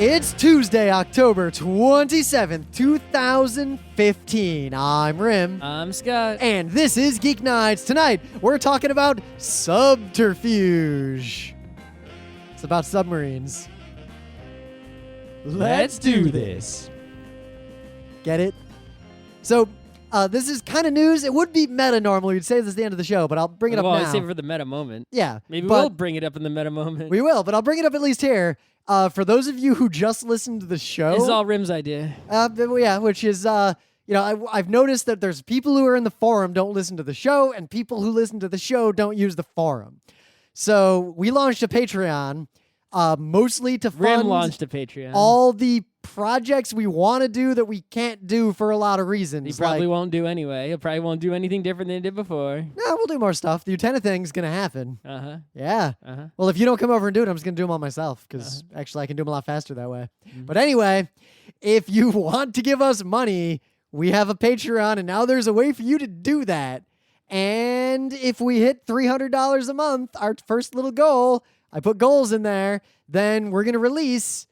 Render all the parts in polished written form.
It's Tuesday, October 27th, 2015. I'm Rim. I'm Scott. And this is Geeknights. Tonight, we're talking about Subterfuge. It's about submarines. Let's do this. Get it? So, this is kind of news. It would be meta normally. We'd say this at the end of the show, but I'll bring it up now. Well, save it for the meta moment. Yeah. Maybe we'll bring it up in the meta moment. We will, but I'll bring it up at least here. For those of you who just listened to the show. It's all Rim's idea. Yeah, which is, I've noticed that there's people who are in the forum don't listen to the show, and people who listen to the show don't use the forum. So we launched a Patreon, mostly to fund Rim launched a Patreon. all the projects we want to do that we can't do for a lot of reasons. He probably won't do anyway. He probably won't do anything different than he did before. No, we'll do more stuff. The Utena thing's going to happen. Uh-huh. Yeah. Uh-huh. Well, if you don't come over and do it, I'm just going to do them all myself because actually I can do them a lot faster that way. But anyway, if you want to give us money, we have a Patreon, and now there's a way for you to do that. And if we hit $300 a month, our first little goal, I put goals in there, then we're going to release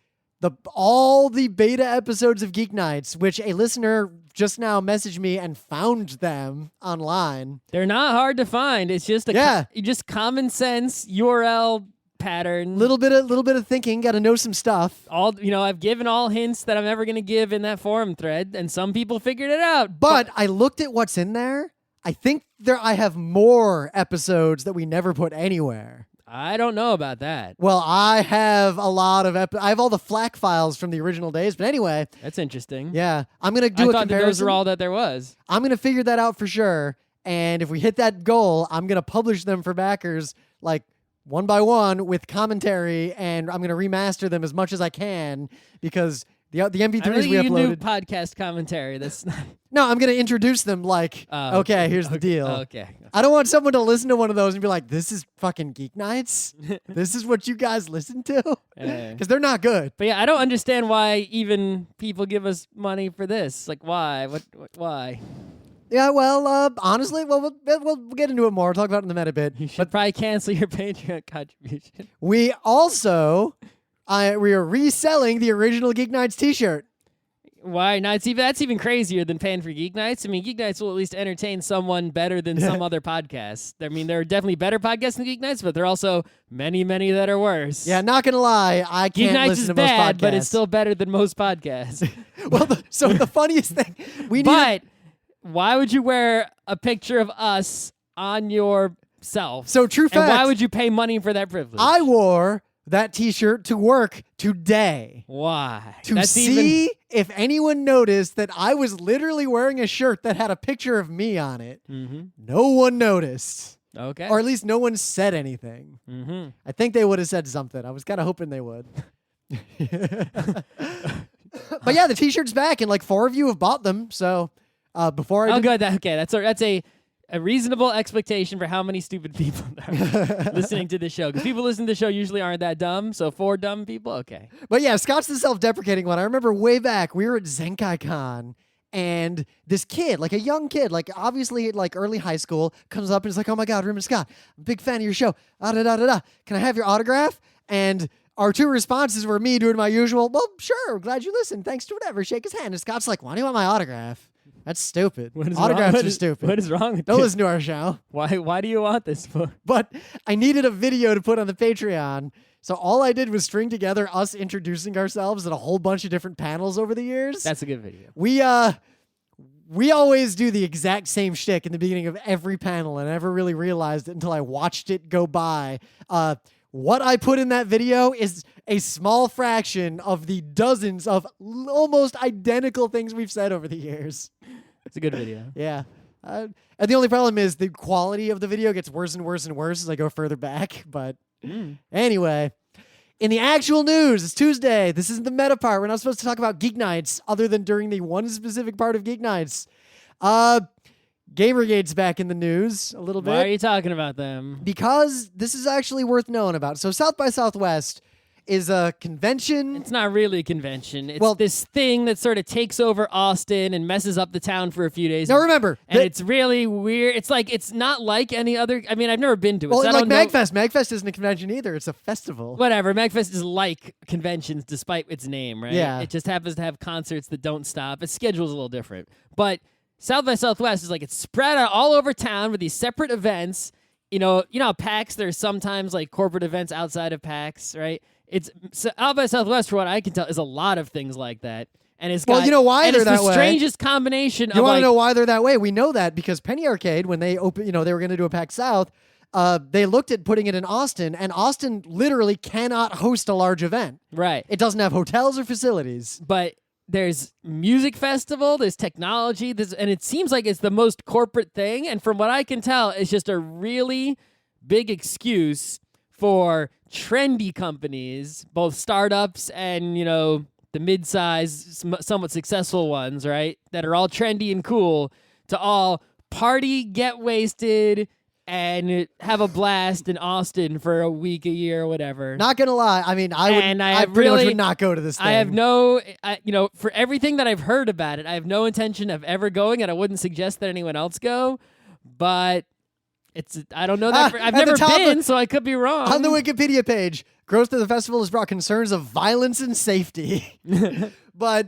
all the beta episodes of Geeknights, which a listener just now messaged me and found them online. They're not hard to find. It's just just common sense URL pattern. Little bit of thinking. Got to know some stuff. I've given all hints that I'm ever going to give in that forum thread, and some people figured it out. But I looked at what's in there. I think I have more episodes that we never put anywhere. I don't know about that. Well, I have a lot of I have all the FLAC files from the original days, but anyway. That's interesting. Yeah, I'm going to do a comparison. That those were all that there was. I'm going to figure that out for sure, and if we hit that goal, I'm going to publish them for backers, like, one by one with commentary, and I'm going to remaster them as much as I can, because the MP3s we uploaded. Do podcast commentary. That's not... No, I'm going to introduce them like, okay, here's the deal. Okay. I don't want someone to listen to one of those and be like, this is fucking Geeknights? This is what you guys listen to? Because they're not good. But yeah, I don't understand why even people give us money for this. Like, why? Why? Yeah, well, honestly, we'll get into it more. We'll talk about it in the meta bit. You should probably cancel your Patreon contribution. We also, we are reselling the original Geeknights t-shirt. Why not? See, that's even crazier than paying for Geeknights. I mean, Geeknights will at least entertain someone better than some other podcasts. I mean, there are definitely better podcasts than Geeknights, but there are also many, many that are worse. Yeah, not gonna lie, I can't Geeknights listen is to most bad, podcasts. but it's still better than most podcasts. Well, the funniest thing, why would you wear a picture of us on yourself? So true fact. And why would you pay money for that privilege? I wore that t-shirt to work today. Why? To see if anyone noticed that I was literally wearing a shirt that had a picture of me on it. Mm-hmm. No one noticed. Okay. Or at least no one said anything. Mm-hmm. I think they would have said something. I was kind of hoping they would. But yeah, the t-shirt's back, and like 4 of you have bought them. So before I good. That's a reasonable expectation for how many stupid people are listening to the show. Because people listening to the show usually aren't that dumb. So 4 dumb people, okay. But yeah, Scott's the self-deprecating one. I remember way back, we were at ZenkaiCon, and this kid, like a young kid, like obviously like early high school, comes up and is like, "Oh my God, Rim and Scott, I'm a big fan of your show. Can I have your autograph?" And our 2 responses were me doing my usual, "Well, sure, glad you listened. Thanks to whatever." Shake his hand. And Scott's like, "Why do you want my autograph?" That's stupid. Autographs are stupid. What is wrong with Don't you? listen to our show. Why do you want this for? But I needed a video to put on the Patreon, so all I did was string together us introducing ourselves at a whole bunch of different panels over the years. That's a good video. We always do the exact same shtick in the beginning of every panel, and I never really realized it until I watched it go by. What I put in that video is a small fraction of the dozens of almost identical things we've said over the years. It's a good video. Yeah. And the only problem is the quality of the video gets worse and worse and worse as I go further back. But anyway, in the actual news, it's Tuesday. This isn't the meta part. We're not supposed to talk about Geeknights other than during the one specific part of Geeknights. Gamergate's back in the news a little bit. Why are you talking about them? Because this is actually worth knowing about. So South by Southwest is a convention. It's not really a convention. It's Well- this thing that sort of takes over Austin and messes up the town for a few days. Now remember, and it's really weird. It's not like any other. I mean, I've never been to it. well, so I like don't know. MagFest. MagFest isn't a convention either. It's a festival. Whatever. MagFest is like conventions despite its name, right? Yeah. It just happens to have concerts that don't stop. Its schedule's a little different. But South by Southwest is like it's spread out all over town with these separate events. You know how PAX, there's sometimes like corporate events outside of PAX, right? It's South by Southwest, for what I can tell, is a lot of things like that. And it's Well, you know why and they're it's that the way? strangest combination You of want to like, know why they're that way? We know that because Penny Arcade, when they opened, they were going to do a PAX South, they looked at putting it in Austin, and Austin literally cannot host a large event. right. It doesn't have hotels or facilities. But there's music festival, there's technology, and it seems like it's the most corporate thing. And from what I can tell, it's just a really big excuse for trendy companies, both startups and, the mid-size, somewhat successful ones, right, that are all trendy and cool, to all party, get wasted, and have a blast in Austin for a week, a year, or whatever. Not gonna lie, I mean, I pretty much really would not go to this thing. I have for everything that I've heard about it, I have no intention of ever going, and I wouldn't suggest that anyone else go. But I don't know that. I've at the never top been, so I could be wrong. On the Wikipedia page, growth to the festival has brought concerns of violence and safety. But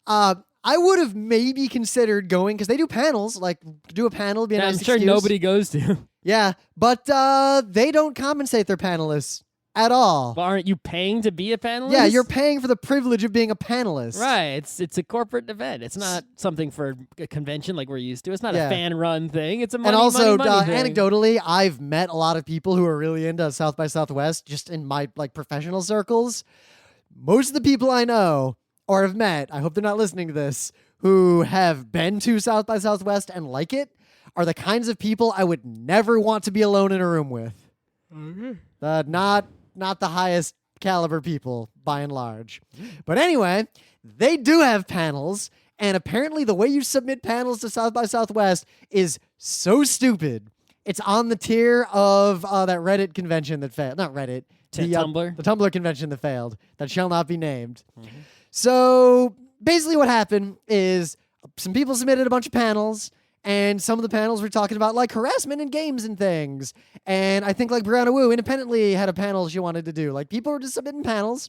I would have maybe considered going because they do panels, like do a panel, be a that nice I'm sure excuse. nobody goes to. Yeah, but they don't compensate their panelists at all. But aren't you paying to be a panelist? Yeah, you're paying for the privilege of being a panelist. right. It's a corporate event. It's not something for a convention like we're used to. It's not Yeah. a fan-run thing. It's a money, And also, money thing. anecdotally, I've met a lot of people who are really into South by Southwest just in my professional circles. Most of the people I know or have met, I hope they're not listening to this, who have been to South by Southwest and like it, are the kinds of people I would never want to be alone in a room with. Not the highest caliber people, by and large. But anyway, they do have panels, and apparently the way you submit panels to South by Southwest is so stupid. It's on the tier of that Reddit convention that failed. Not Reddit. Tumblr? The Tumblr convention that failed. That shall not be named. So basically what happened is some people submitted a bunch of panels, and some of the panels were talking about like harassment in games and things. And I think like Brianna Wu independently had a panel she wanted to do. Like people were just submitting panels.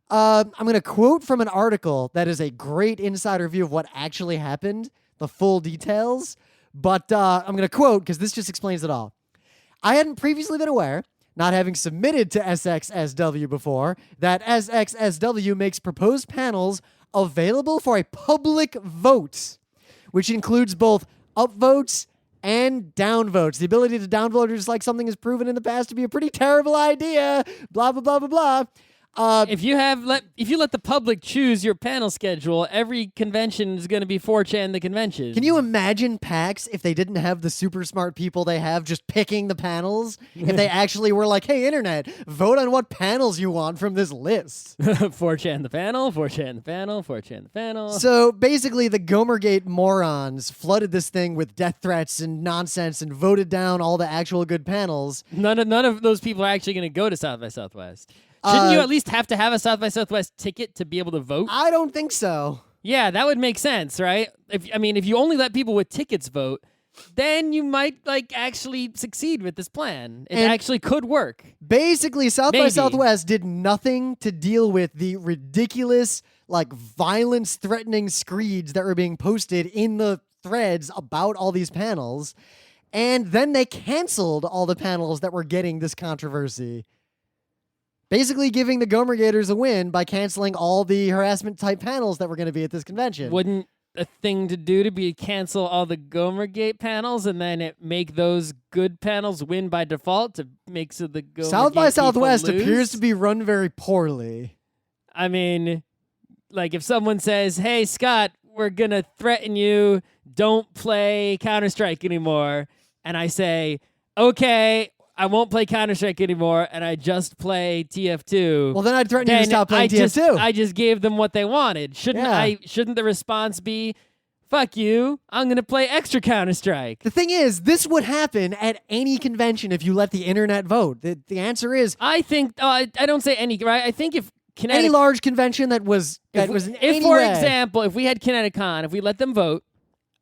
I'm going to quote from an article that is a great insider view of what actually happened, the full details. But I'm going to quote because this just explains it all. I hadn't previously been aware, not having submitted to SXSW before, that SXSW makes proposed panels available for a public vote, which includes both upvotes and downvotes. The ability to downvote is like something is proven in the past to be a pretty terrible idea. Blah, blah, blah, blah, blah. If you let the public choose your panel schedule, every convention is going to be 4chan the convention. Can you imagine PAX if they didn't have the super smart people they have just picking the panels? If they actually were like, hey, internet, vote on what panels you want from this list. 4chan the panel, 4chan the panel, 4chan the panel. So basically, the gomergate morons flooded this thing with death threats and nonsense and voted down all the actual good panels. None of those people are actually going to go to South by Southwest. Shouldn't you at least have to have a South by Southwest ticket to be able to vote? I don't think so. Yeah, that would make sense, right? If you only let people with tickets vote, then you might actually succeed with this plan. It actually could work. Basically, South by Maybe. Southwest did nothing to deal with the ridiculous, violence-threatening screeds that were being posted in the threads about all these panels, and then they canceled all the panels that were getting this controversy. Basically giving the Gomergators a win by canceling all the harassment-type panels that were going to be at this convention. Wouldn't a thing to do to be cancel all the Gomergate panels and then make those good panels win by default to make so the Gomergate South by Southwest people lose? appears to be run very poorly. I mean, if someone says, hey, Scott, we're going to threaten you, don't play Counter-Strike anymore, and I say, okay, I won't play Counter-Strike anymore, and I just play TF2. Well, then I'd threaten you to stop playing TF2. I just gave them what they wanted. Shouldn't the response be, fuck you, I'm going to play extra Counter-Strike. The thing is, this would happen at any convention if you let the internet vote. The answer is I think, I don't say any, right? I think if any large convention that was in any for way, example, if we had Kineticon, if we let them vote,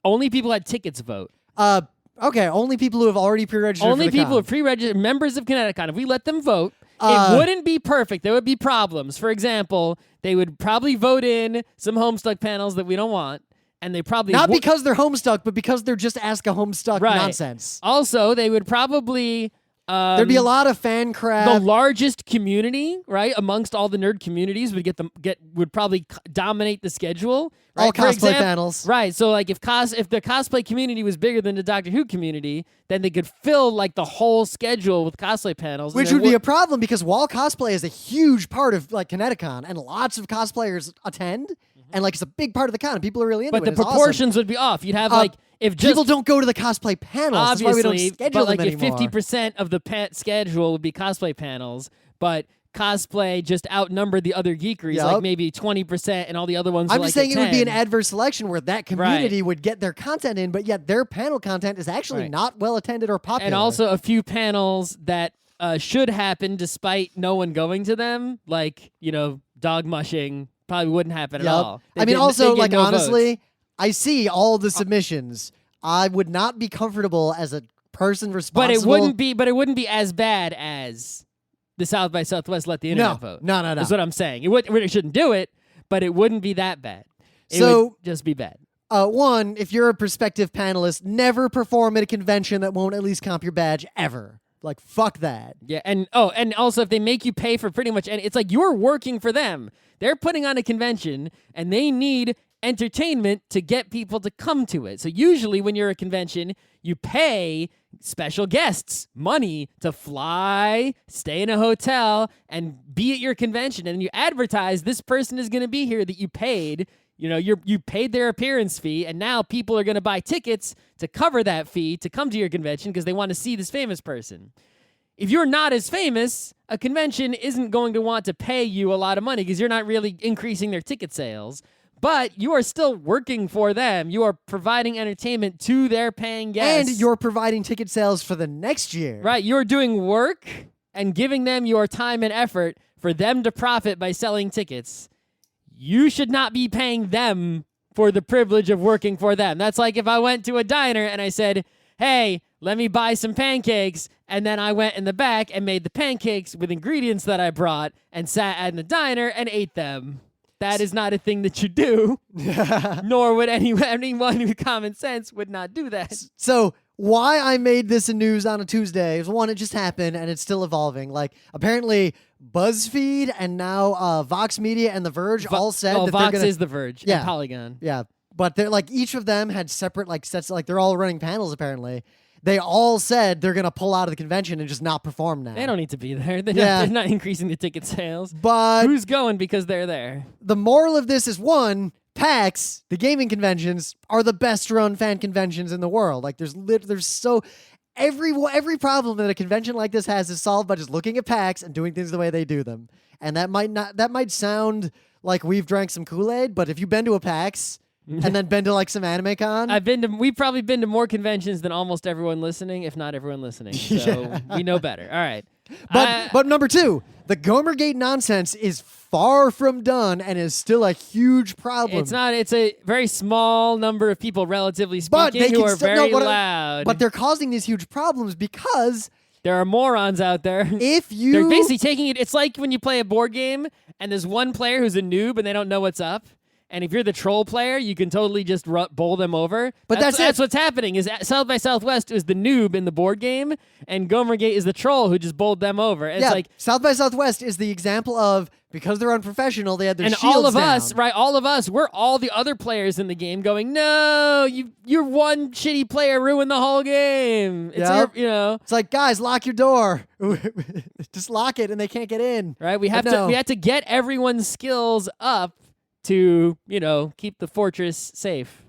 only people who had tickets vote. okay, only people who have already pre-registered. Only for the people who con. have pre-registered, members of Kineticon. If we let them vote, it wouldn't be perfect. There would be problems. For example, they would probably vote in some Homestuck panels that we don't want, and they probably not because they're Homestuck, but because they're just ask a Homestuck Right. nonsense. Also, they would probably There'd be a lot of fan crap. the largest community, right, amongst all the nerd communities would probably dominate the schedule. Right? All For cosplay panels. Right. So like if the cosplay community was bigger than the Doctor Who community, then they could fill like the whole schedule with cosplay panels. Which would be a problem because while cosplay is a huge part of like Kineticon and lots of cosplayers attend, and like it's a big part of the con and people are really into but it. the It's proportions would be off. You'd have like if just people don't go to the cosplay panels. That's why we don't obviously, schedule but like them if anymore. 50% of the schedule would be cosplay panels, but cosplay just outnumbered the other geekeries, Yep. like maybe 20%, and all the other ones. I'm were just like saying a it would be an 10. adverse selection where that community would get their content in, but yet their panel content is actually Right. not well attended or popular. And also a few panels that should happen despite no one going to them, like dog mushing probably wouldn't happen at Yep. all. I mean, also, like, no honestly, votes. I see all the submissions. I would not be comfortable as a person responsible. But it wouldn't be as bad as the South by Southwest let the internet vote. No. That's what I'm saying. It shouldn't do it, but it wouldn't be that bad. It So- would just be bad. One, if you're a prospective panelist, never perform at a convention that won't at least comp your badge ever. Like, fuck that. Yeah, and also if they make you pay for pretty much any, it's like you're working for them. They're putting on a convention and they need entertainment to get people to come to it. So usually when you're at a convention, you pay special guests money to fly, stay in a hotel, and be at your convention. And you advertise this person is going to be here that you paid. You paid their appearance fee, and now people are going to buy tickets to cover that fee to come to your convention because they want to see this famous person. If you're not as famous, a convention isn't going to want to pay you a lot of money because you're not really increasing their ticket sales. But you are still working for them. You are providing entertainment to their paying guests. And you're providing ticket sales for the next year. Right. You're doing work and giving them your time and effort for them to profit by selling tickets. You should not be paying them for the privilege of working for them. That's like if I went to a diner and I said, hey, let me buy some pancakes, and then I went in the back and made the pancakes with ingredients that I brought and sat in the diner and ate them. That is not a thing that you do, nor would anyone with common sense would not do that. So why I made this a news on a Tuesday is one, it just happened and it's still evolving. Like apparently BuzzFeed and now Vox Media and The Verge all said that Vox they're gonna, is The Verge and Polygon. Yeah, but they're like each of them had separate like sets. Like they're all running panels apparently. They all said they're gonna pull out of the convention and just not perform now. They don't need to be there. They're not increasing the ticket sales. But who's going because they're there? The moral of this is one, PAX, the gaming conventions, are the best run fan conventions in the world. Like there's so every problem that a convention like this has is solved by just looking at PAX and doing things the way they do them. And that might sound like we've drank some Kool-Aid, but if you've been to a PAX and then been to like some anime con, we've probably been to more conventions than almost everyone listening, if not everyone listening. So we know better. All right. But number two, the gomergate nonsense is far from done and is still a huge problem. It's not. It's a very small number of people, relatively speaking, who are very loud. But they're causing these huge problems because there are morons out there. They're basically taking it. It's like when you play a board game and there's one player who's a noob and they don't know what's up. And if you're the troll player, you can totally just bowl them over. But that's what's happening. Is South by Southwest is the noob in the board game, and Gomergate is the troll who just bowled them over. And it's like South by Southwest is the example of because they're unprofessional, they had their shields all of down. us, right? All of us, we're all the other players in the game going, no, you're one shitty player ruined the whole game. It's It's like, guys, lock your door. Just lock it, and they can't get in. Right? We have to get everyone's skills up to, keep the fortress safe.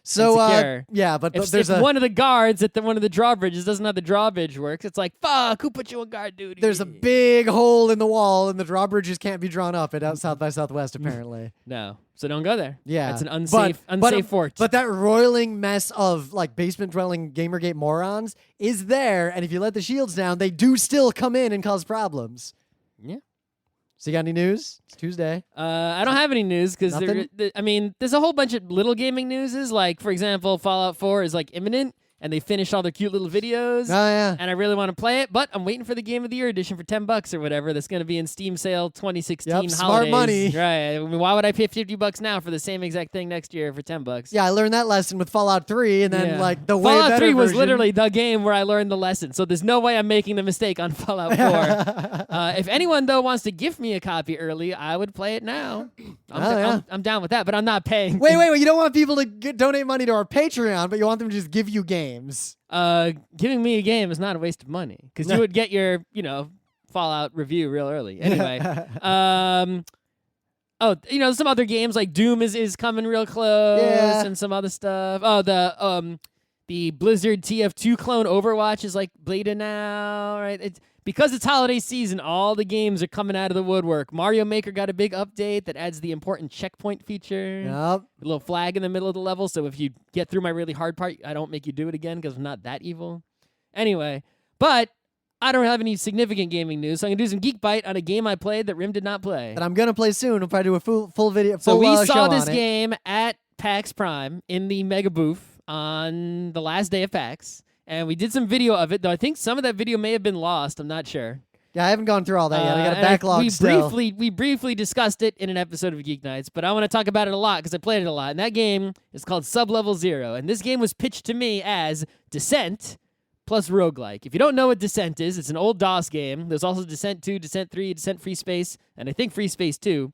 So insecure. yeah, but If there's one of the guards at one of the drawbridges doesn't know how the drawbridge works, it's like, fuck, who put you on guard duty? there's a big hole in the wall, and the drawbridges can't be drawn up at South by Southwest, apparently. No, so don't go there. Yeah. That's an unsafe fort. But that roiling mess of like basement-dwelling Gamergate morons is there, and if you let the shields down, they do still come in and cause problems. Yeah. So you got any news? It's Tuesday. I don't have any news because there's a whole bunch of little gaming newses. Like, for example, Fallout 4 is like imminent, and they finished all their cute little videos. Oh yeah. And I really want to play it, but I'm waiting for the Game of the Year edition for $10 or whatever. That's going to be in Steam sale 2016 holidays. Smart money. Right. I mean, why would I pay $50 now for the same exact thing next year for $10? Yeah, I learned that lesson with Fallout 3, and then like the way Fallout better 3 was version. literally the game where I learned the lesson. So there's no way I'm making the mistake on Fallout 4. If anyone though wants to gift me a copy early, I would play it now. I'm down with that, but I'm not paying. Wait! You don't want people to donate money to our Patreon, but you want them to just give you games. Giving me a game is not a waste of money because you would get your, Fallout review real early. Anyway, some other games like Doom is coming real close, and some other stuff. Oh, the Blizzard TF2 clone Overwatch is like beta now, right? Because it's holiday season, all the games are coming out of the woodwork. Mario Maker got a big update that adds the important checkpoint feature. Yep. A little flag in the middle of the level, so if you get through my really hard part, I don't make you do it again because I'm not that evil. Anyway, but I don't have any significant gaming news, so I'm going to do some Geek Bite on a game I played that Rim did not play. That I'm going to play soon. We'll probably do a full video. So we saw show this on it. game at PAX Prime in the Mega Booth on the last day of PAX. And we did some video of it, though I think some of that video may have been lost. I'm not sure. Yeah, I haven't gone through all that yet. I got a backlog still. We briefly discussed it in an episode of Geeknights, but I want to talk about it a lot because I played it a lot. And that game is called Sublevel Zero. And this game was pitched to me as Descent plus Roguelike. If you don't know what Descent is, it's an old DOS game. There's also Descent 2, Descent 3, Descent Free Space, and I think Free Space 2.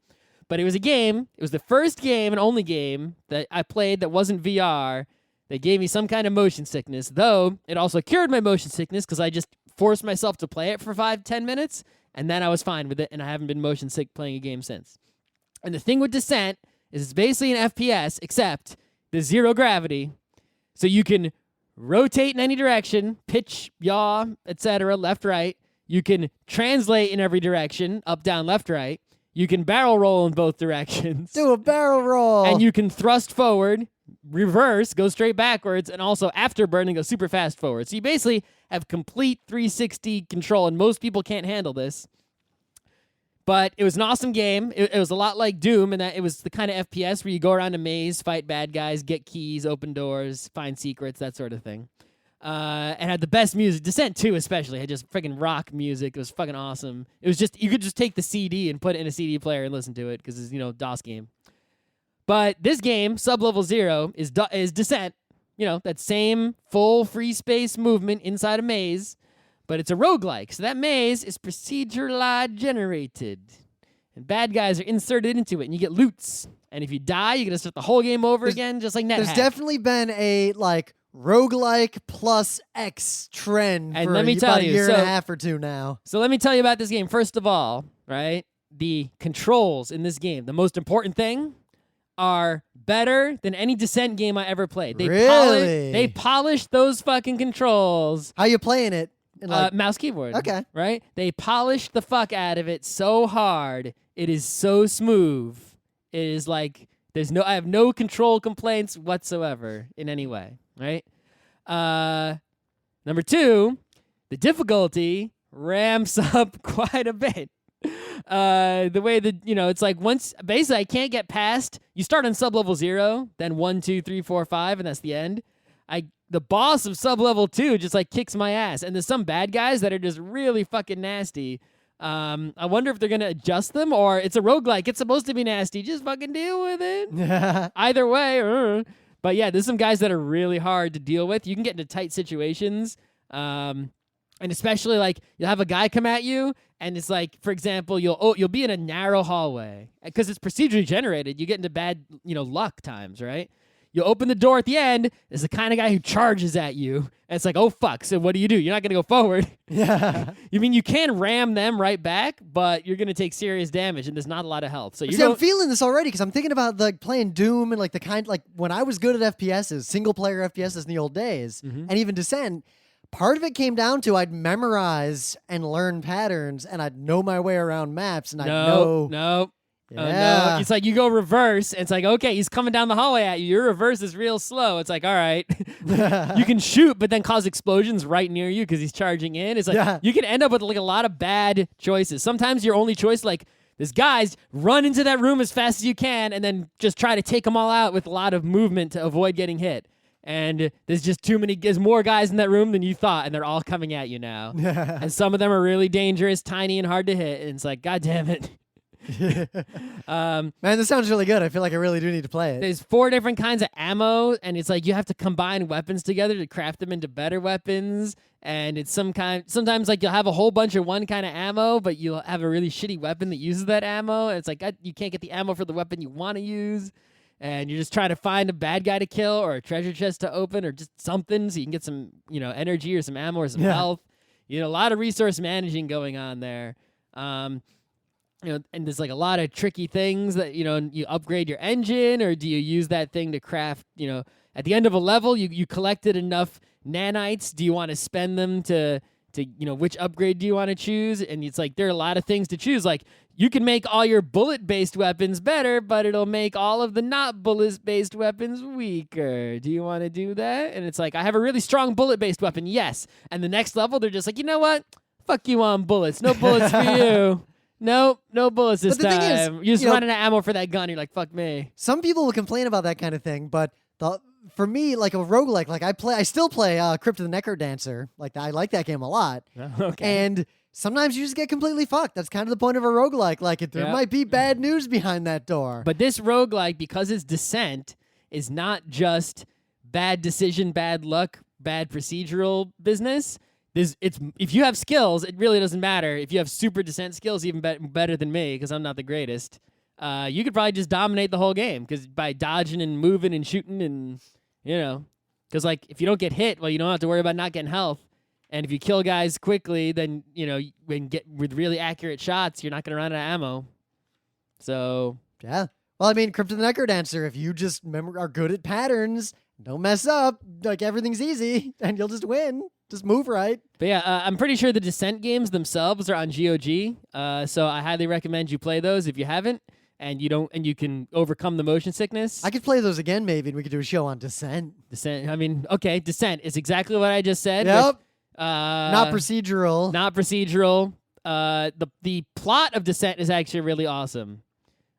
But it was a game. It was the first game and only game that I played that wasn't VR. They gave me some kind of motion sickness, though it also cured my motion sickness because I just forced myself to play it for 5-10 minutes, and then I was fine with it, and I haven't been motion sick playing a game since. And the thing with Descent is it's basically an FPS, except there's zero gravity, so you can rotate in any direction, pitch, yaw, etc., left, right. You can translate in every direction, up, down, left, right. You can barrel roll in both directions. Do a barrel roll. And you can thrust forward, reverse, go straight backwards, and also afterburn and go super fast forward. So you basically have complete 360 control, and most people can't handle this. But it was an awesome game. It was a lot like Doom in that it was the kind of FPS where you go around a maze, fight bad guys, get keys, open doors, find secrets, that sort of thing. And had the best music. Descent 2 especially had just freaking rock music. It was fucking awesome. It was just, you could just take the CD and put it in a CD player and listen to it because it's, DOS game. But this game, Sublevel Zero, is Descent. That same full free space movement inside a maze, but it's a roguelike. So that maze is procedurally generated. And bad guys are inserted into it, and you get loots. And if you die, you're going to start the whole game over again, just like NetHack. There's definitely been a, roguelike plus X trend and for let me about tell a you, year and a half or two now. So let me tell you about this game. First of all, right, the controls in this game, the most important thing, are better than any Descent game I ever played. They polished those fucking controls. How you playing it? Mouse keyboard. Okay. Right? They polished the fuck out of it so hard. It is so smooth. It is like I have no control complaints whatsoever in any way. Right? Number 2, the difficulty ramps up quite a bit. The way that, it's like once, basically I can't get past, you start on Sublevel 0, then 1, 2, 3, 4, 5, and that's the end. The boss of Sublevel 2 just kicks my ass, and there's some bad guys that are just really fucking nasty. I wonder if they're going to adjust them, or it's a roguelike. It's supposed to be nasty. Just fucking deal with it. Either way. But yeah, there's some guys that are really hard to deal with. You can get into tight situations. And especially you'll have a guy come at you, and it's for example, you'll be in a narrow hallway because it's procedurally generated. You get into bad, luck times, right? you open the door at the end, there's the kind of guy who charges at you. And it's like, oh, fuck. So what do? You're not going to go forward. Yeah. You mean you can ram them right back, but you're going to take serious damage, and there's not a lot of health. So I'm feeling this already because I'm thinking about like playing Doom and like the kind like when I was good at FPSs, single player FPSs in the old days, and even Descent. Part of it came down to I'd memorize and learn patterns, and I'd know my way around maps, and I'd know. No. Yeah. Oh, no. It's like you go reverse, and it's like, okay, he's coming down the hallway at you. Your reverse is real slow. It's like, all right. You can shoot, but then cause explosions right near you because he's charging in. It's like you can end up with like a lot of bad choices. Sometimes your only choice, like, this guy's run into that room as fast as you can and then just try to take them all out with a lot of movement to avoid getting hit. And there's more guys in that room than you thought, and they're all coming at you now. And some of them are really dangerous, tiny, and hard to hit. And it's like, God damn it. Man, this sounds really good. I feel like I really do need to play it. There's 4 different kinds of ammo, and it's like you have to combine weapons together to craft them into better weapons. And it's sometimes like you'll have a whole bunch of one kind of ammo, but you'll have a really shitty weapon that uses that ammo. And it's like you can't get the ammo for the weapon you want to use. And you're just trying to find a bad guy to kill or a treasure chest to open or just something so you can get some, energy or some ammo or some health. A lot of resource managing going on there. And there's like a lot of tricky things that, you upgrade your engine, or do you use that thing to craft, at the end of a level, you collected enough nanites. Do you want to spend them to which upgrade do you want to choose? And it's like, there are a lot of things to choose. Like, you can make all your bullet-based weapons better, but it'll make all of the not bullet-based weapons weaker. Do you want to do that? And it's like, I have a really strong bullet-based weapon, yes. And the next level, they're just like, you know what? Fuck you on bullets. No bullets for you. Nope, no bullets this time. Thing is, you're just running out of ammo for that gun. You're like, fuck me. Some people will complain about that kind of thing, but for me, like a roguelike, like I still play Crypt of the Necrodancer. Like, I like that game a lot. Okay. And sometimes you just get completely fucked. That's kind of the point of a roguelike. Like, there might be bad news behind that door. But this roguelike, because it's Descent, is not just bad decision, bad luck, bad procedural business. If you have skills, it really doesn't matter. If you have super Descent skills, even better than me, because I'm not the greatest, you could probably just dominate the whole game because by dodging and moving and shooting and, because like if you don't get hit, well, you don't have to worry about not getting health. And if you kill guys quickly, then, with really accurate shots, you're not going to run out of ammo. So. Yeah. Well, I mean, Crypt of the Necrodancer, if you just are good at patterns, don't mess up, like everything's easy, and you'll just win. Just move right. But yeah, I'm pretty sure the Descent games themselves are on GOG. So I highly recommend you play those if you haven't, and you can overcome the motion sickness. I could play those again, maybe, and we could do a show on Descent. Descent. I mean, okay, Descent is exactly what I just said. Yep. With, not procedural. Not procedural. The plot of Descent is actually really awesome.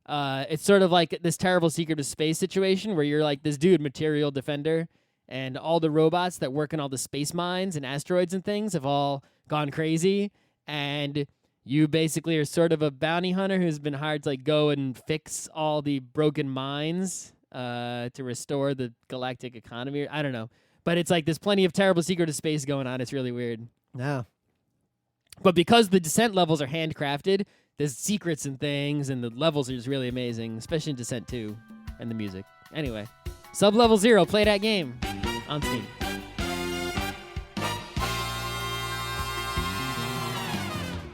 It's sort of like this terrible Secret of Space situation where you're like this dude, material defender, and all the robots that work on all the space mines and asteroids and things have all gone crazy, and you basically are sort of a bounty hunter who's been hired to like go and fix all the broken mines to restore the galactic economy. I don't know. But it's like there's plenty of terrible Secret of Space going on. It's really weird. Yeah. But because the Descent levels are handcrafted, there's secrets and things, and the levels are just really amazing, especially in Descent 2 and the music. Anyway, Sublevel Zero, play that game on Steam.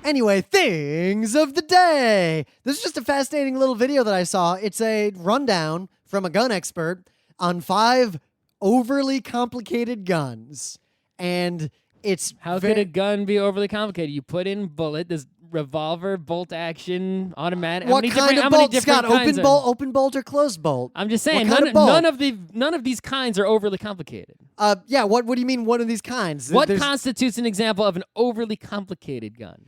Anyway, things of the day. This is just a fascinating little video that I saw. It's a rundown from a gun expert on 5 overly complicated guns. And it's... How could a gun be overly complicated? You put in bullet, there's revolver, bolt action, automatic. What kind of bolt, Scott? Open bolt or closed bolt? I'm just saying, none of these kinds are overly complicated. Yeah. What do you mean? One of these kinds? What constitutes an example of an overly complicated gun?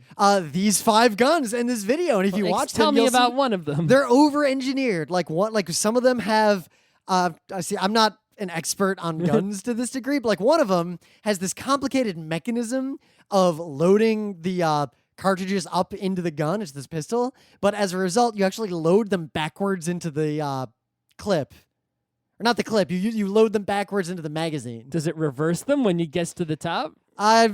These 5 guns in this video, and if you watch them, tell me about one of them. They're over-engineered. Like some of them have. I'm not an expert on guns to this degree, but like one of them has this complicated mechanism of loading the cartridges up into the gun. It's this pistol, but as a result, you actually load them backwards into the clip. Or not the clip. You load them backwards into the magazine. Does it reverse them when you get to the top? I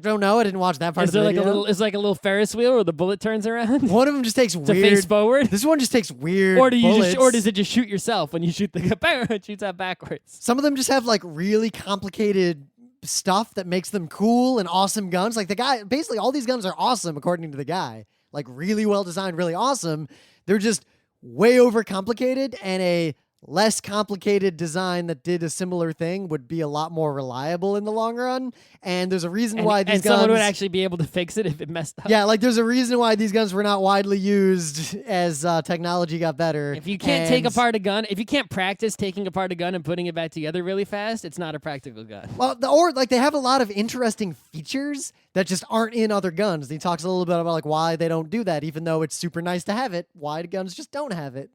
don't know. I didn't watch that part Is of the there video. is like a little Ferris wheel where the bullet turns around? One of them just takes to weird. face forward? This one just takes weird. Or bullets. does it just shoot yourself when you shoot the it shoots out backwards? Some of them just have like really complicated stuff that makes them cool and awesome guns. Like the guy, basically all these guns are awesome according to the guy. Like really well designed, really awesome. They're just way overcomplicated, and a less complicated design that did a similar thing would be a lot more reliable in the long run. And there's a reason why these and guns... someone would actually be able to fix it if it messed up. Yeah, like there's a reason why these guns were not widely used as technology got better. If you can't take apart a gun, if you can't practice taking apart a gun and putting it back together really fast, it's not a practical gun. Well, or like they have a lot of interesting features that just aren't in other guns. He talks a little bit about like why they don't do that, even though it's super nice to have it. Why the guns just don't have it.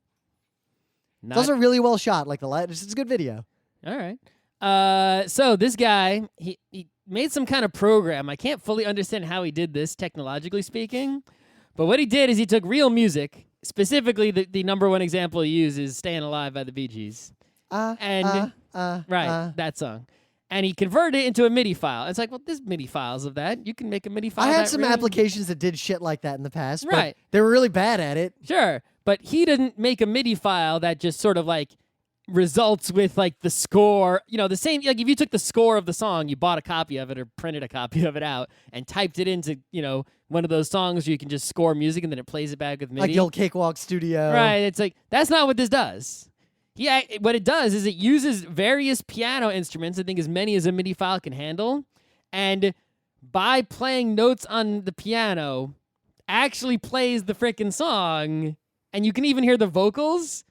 Those are really well shot. Like it's a good video. All right. So this guy, he made some kind of program. I can't fully understand how he did this, technologically speaking. But what he did is he took real music. Specifically, the number one example he used is "Staying Alive" by the Bee Gees. That song. And he converted it into a MIDI file. It's like, well, there's MIDI files of that. You can make a MIDI file. I had some applications that did shit like that in the past, right? But they were really bad at it. Sure, but he didn't make a MIDI file that just sort of like results with like the score. You know, the same. Like if you took the score of the song, you bought a copy of it or printed a copy of it out and typed it into one of those songs where you can just score music and then it plays it back with MIDI. Like the old Cakewalk Studio. Right. It's like that's not what this does. Yeah, what it does is it uses various piano instruments, I think as many as a MIDI file can handle, and by playing notes on the piano, actually plays the frickin' song, and you can even hear the vocals,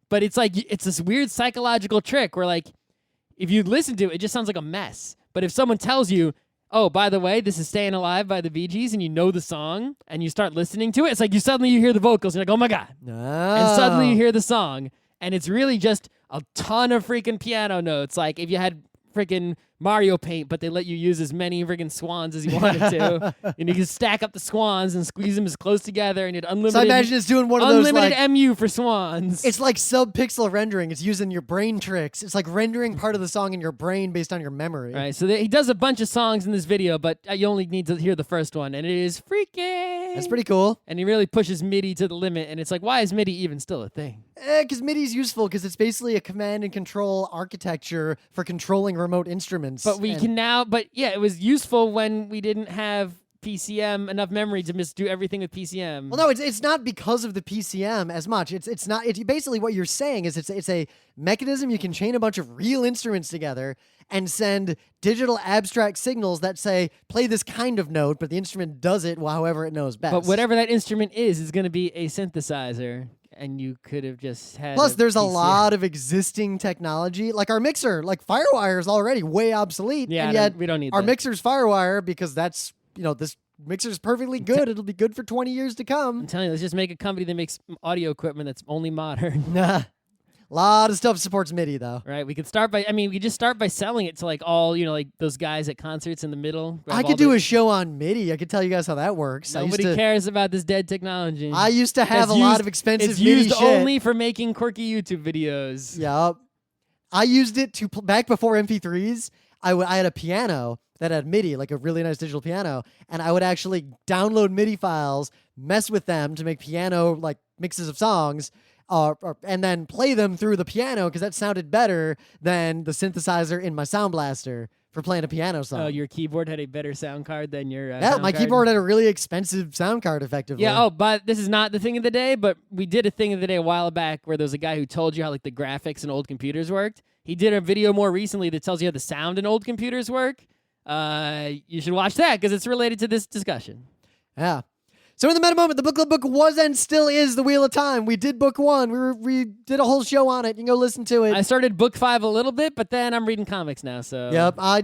but it's like, it's this weird psychological trick where like, if you listen to it, it just sounds like a mess. But if someone tells you, oh, by the way, this is Staying Alive by the Bee Gees, and you know the song, and you start listening to it, it's like you hear the vocals, and you're like, oh my God. No. And suddenly you hear the song. And it's really just a ton of freaking piano notes. Like if you had freaking Mario Paint, but they let you use as many freaking swans as you wanted to. And you can stack up the swans and squeeze them as close together, and you'd unlimited. So I imagine it's doing one of those unlimited MU for swans. It's like sub-pixel rendering. It's using your brain tricks. It's like rendering part of the song in your brain based on your memory. Right. So he does a bunch of songs in this video, but you only need to hear the first one, and it is freaking. That's pretty cool. And he really pushes MIDI to the limit, and it's like, why is MIDI even still a thing? Because MIDI is useful because it's basically a command and control architecture for controlling remote instruments. But we can now, it was useful when we didn't have PCM enough memory to just do everything with PCM. Well, no, it's not because of the PCM as much. It's not. It's basically what you're saying is it's a mechanism you can chain a bunch of real instruments together and send digital abstract signals that say play this kind of note, but the instrument does it however it knows best. But whatever that instrument is going to be a synthesizer. And you could have just had. Plus, there's PCM. a lot of existing technology, like our mixer, like FireWire is already way obsolete. Yeah, and yet we don't need our that. mixer's FireWire because that's this mixer's perfectly good. It'll be good for 20 years to I'm come. telling you, let's just make a company that makes audio equipment that's only modern. Nah. A lot of stuff supports MIDI though. Right? We could just start by selling it to like all, like those guys at concerts in the middle. I could do a show on MIDI. I could tell you guys how that works. Nobody cares about this dead technology. I used to have a lot of expensive It's MIDI used shit. only for making quirky YouTube videos. Yep. I used it to back before MP3s. I had a piano that had MIDI, like a really nice digital piano, and I would actually download MIDI files, mess with them to make piano like mixes of songs, and then play them through the piano because that sounded better than the synthesizer in my Sound Blaster for playing a piano song. Oh, your keyboard had a better sound card than your yeah, sound my card? keyboard had a really expensive sound card, effectively. Yeah, but this is not the thing of the day, but we did a thing of the day a while back where there was a guy who told you how like the graphics in old computers worked. He did a video more recently that tells you how the sound in old computers work. You should watch that because it's related to this discussion. Yeah. So in the meta moment, the book club book was and still is The Wheel of Time. We did book 1. We did a whole show on it. You can go listen to it. I started book 5 a little bit, but then I'm reading comics now, so. Yep. I